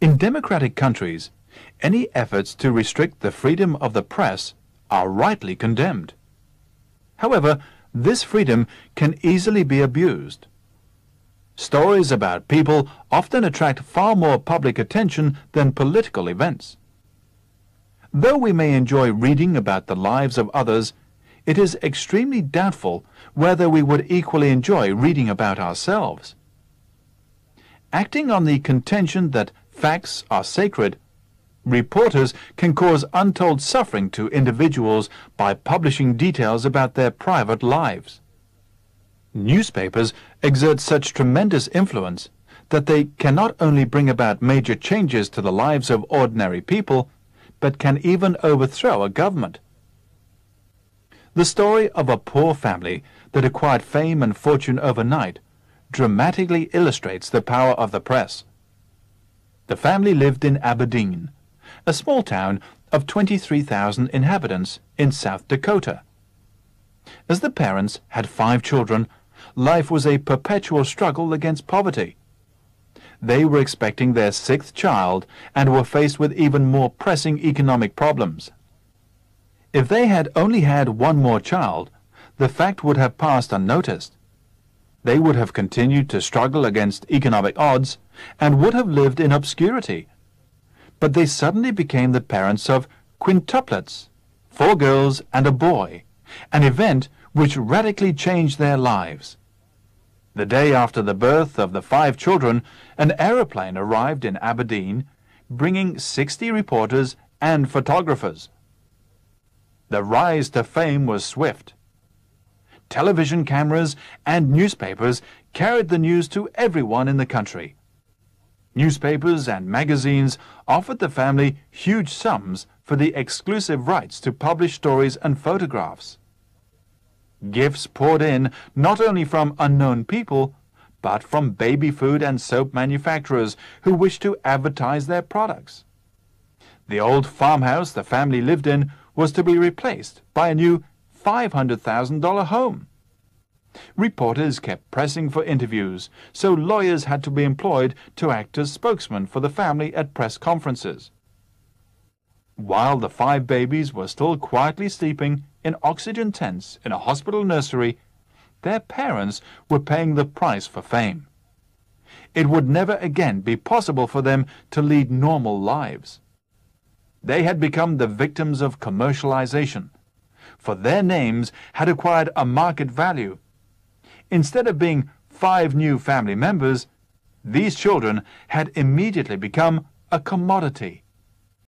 In democratic countries, any efforts to restrict the freedom of the press are rightly condemned. However, this freedom can easily be abused. Stories about people often attract far more public attention than political events. Though we may enjoy reading about the lives of others, it is extremely doubtful whether we would equally enjoy reading about ourselves. Acting on the contention that facts are sacred, reporters can cause untold suffering to individuals by publishing details about their private lives. Newspapers exert such tremendous influence that they can not only bring about major changes to the lives of ordinary people, but can even overthrow a government. The story of a poor family that acquired fame and fortune overnight dramatically illustrates the power of the press. The family lived in Aberdeen, a small town of 23,000 inhabitants in South Dakota. As the parents had 5 children, life was a perpetual struggle against poverty. They were expecting their 6th child and were faced with even more pressing economic problems. If they had only had one more child, the fact would have passed unnoticed. They would have continued to struggle against economic odds and would have lived in obscurity. But they suddenly became the parents of quintuplets, 4 girls and a boy, an event which radically changed their lives. The day after the birth of the 5 children, an aeroplane arrived in Aberdeen, bringing 60 reporters and photographers. The rise to fame was swift. Television cameras and newspapers carried the news to everyone in the country. Newspapers and magazines offered the family huge sums for the exclusive rights to publish stories and photographs. Gifts poured in not only from unknown people, but from baby food and soap manufacturers who wished to advertise their products. The old farmhouse the family lived in was to be replaced by a new $500,000 home. Reporters kept pressing for interviews, so lawyers had to be employed to act as spokesmen for the family at press conferences. While the 5 babies were still quietly sleeping in oxygen tents in a hospital nursery, their parents were paying the price for fame. It would never again be possible for them to lead normal lives. They had become the victims of commercialization, for their names had acquired a market value. Instead of being 5 new family members, these children had immediately become a commodity.